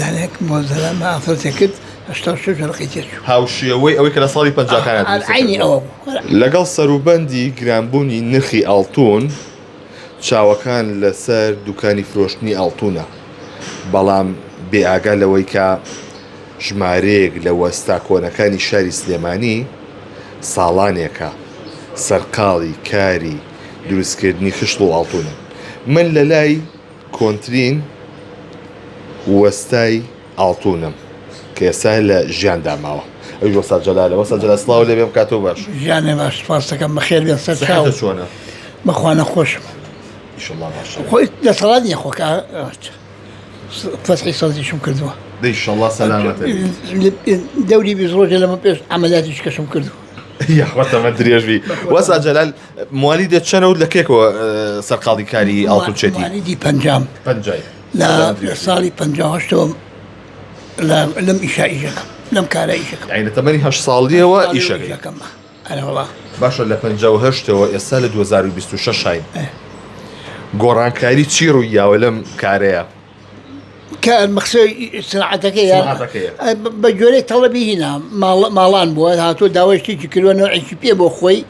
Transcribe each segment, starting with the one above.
دانێک مۆزەلا ما ئافرەتێکرد هەشتا شەش ڕقیتێک هاوشێوەی ئەوەی کە لە ساڵی پەنجاکانە عینی ئەوە بوو. لەگەڵ سەروبەندی گرانبوونی نرخی ئاڵتون چاوەکان لەسەر دوکانی فرۆشتنی ئاڵتونە، بەڵام بێئاگا لەوەی کە ژمارەیەک لە وەستا کۆنەکانی شاری سلێمانی ساڵانێکە سەرقاڵی کاری دروستکردنی خشت و ئاڵتونە. من لە لای کۆنترین وەستای ئاڵتونم کە ئێستا لە ژیاندا ماوە. ئەوی وەستا جەلالە، وەستا جەلال سڵاو لێ بێ بکاتەوە باش. ژیانێ باش، سپاس دەکەم، بەخێر بێن سەر چاو. سەحەتت چۆنە؟ بەخوا نەخۆشم. ئیشەڵڵا باشە. خۆی دەسەڵات نییە خۆکە فەتحی سەڵاتیشم کردووە. ئیشەڵڵا سەلامەتە. دەوری 20 ڕۆژە لەمە پێش عەمەلیاتیش کەشم کردووە. یاخواتەمە درێژبی. وەستا جەلال موالی دێت چەنە و لە کێکەوە سەرقاڵی کاری ئاڵتونچێتی؟ موالیدی پەنجام. پەنجای. لە ساڵی 58 لەم ئیشا ئیشەکەم، لەم کارە ئیشەکەم. یعنی لە تەمەنی 8 ساڵیەوە ئیشەکەی. ئەرەوەڵا. باشە لە 58ەوە ئێستا لە 2026 هاین. گۆڕانکاری چی ڕوویاوە لەم کارەیە؟ کە مەخسەی سنعەتەکەی بە جۆرەی تەڵەبی هینا ماڵان بووە، هاتۆ داوای شتێکی کردووە نەوعێکی پێ بۆ خۆی،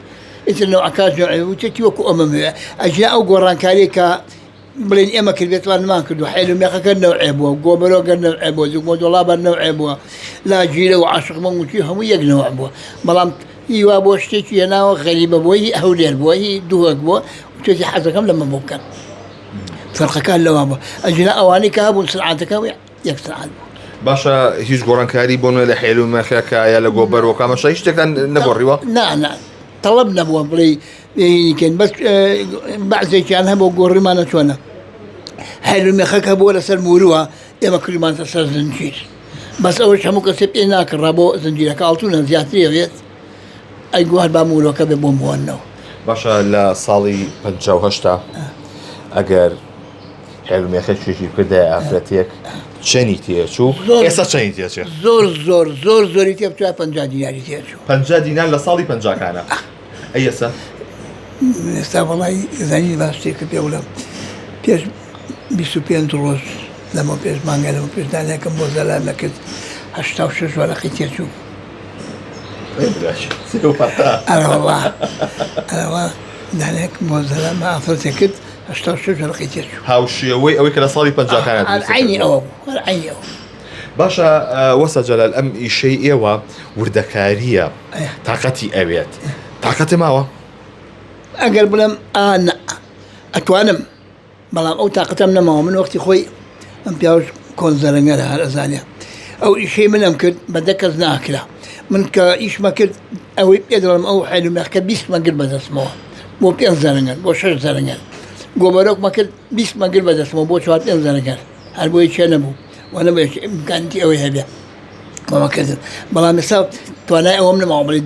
ئیتر نەوعەکات وتێتی وەکو ئەمەمەوێ. ئەجا ئەو گۆڕانکاریە کە بڵێن ئێمە کردێتوانمان کردو، حێلومێخەکە نەوعێ بووە، گۆبەرۆگە نەوعێ بووە، زوگمۆدۆڵابە نەوعێ بووە، لاجیرە و عاشق مەنگوتی هەموو یەک نەوع بووە. بەڵام هیوا بۆ شتێکی هێناوە غەریبە بووە، هی هەولێر بووە، هی دووهەک بووە، وتێتی حەزەکەم لەمە بۆ بکەن. فەرقەکان لەوە بووە. ئەجا ئەوانەی کە هەبوون سنعەتەکە یەک سنعەت بوو. باشە هیچ گۆڕانکاری بۆ نوێ لە حێلومێخەکە یا لە گۆبەرەوە کامەشە هیچ شتێکان نەگۆڕیوە؟ نا تەڵەب نەبووە بڵێ بێنیکەن، بەس بەعزێکیان هەبوو گۆڕیمانە چۆنە. حێلومێخەکە بووە لەسەر مورووە، ئێمە کردمانتە سەر زنجیر. بەس ئەوەش هەموو کەسێ پێ ناکڕا بۆ زنجیرەکە ئاڵتونە زیاتری ئەوێت، ئەی گوهر با مورووەکە بێ بۆ مووەنەوە. باشە لە ساڵی 58 ئەگەر حێلومێخێکی کردای ئافرەتێک چەنی تێچوو؟ ئێستا چەنی تێچێت؟ زۆری تێ بچوە 50 دیناری تێچوو. 50 دینار لە ساڵی پەنجاکانە. ئەی ئێستا؟ ئێستا وەڵای زانی باش شتێکە پێ وڵم پێش 25 ڕۆژ لەمە پێش مانگە لەمە پێش دانیەکەم بۆ زەلال نەکرد 86 وەرەقی تێچوو. ئەرەوەڵا دانێک بۆ زەلال ما ئافرەتێک کرد 86 وەرەقی تێچوو. هاوشێوەی ئەوەی کە لە ساڵی پەنجاکانە عینی ئەوە بوو، عینی ئەوە. باشە وەستا جەلال ئەم ئیشەی ئێوە وردەکاریە، تااقەتی ئەوێت، تااقەتی ماوە؟ ئەگەر بڵێم ئەتوانم، بەڵام ئەو تااقەتم نەماوە. من وەختی خۆی ئەم پیاوش کۆنزەرەنگەرە هەر ئەزانێ، ئەو ئیشەی منم کرد بەدە کەس ناکرا. من کە ئیشمە کرد ئەوەی پێ دەڵم ئەو حێلومێخەکە 20 مەگر بەدەستمەوە بۆ 5 زەرەنگەر بۆ 6 زەرەنگەر. گۆبەرۆکمە کرد 20 مەگر بەدەستمەوە بۆ 4 زەرەنگەر، هەر بۆی چێ نەبوو وەنە بێ ئیمکانیەتی ئەوەی هەبێ مەمە کردن. بەڵام ئێستا توانای ئەوەم نەماوە بڵێ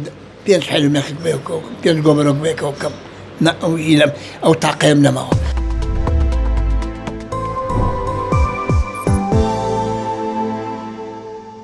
5 حێلومێخێک بێکەوە 5 گۆبەرۆک بێکەوە بکەم. ئەو تاقەیەم نەماوە.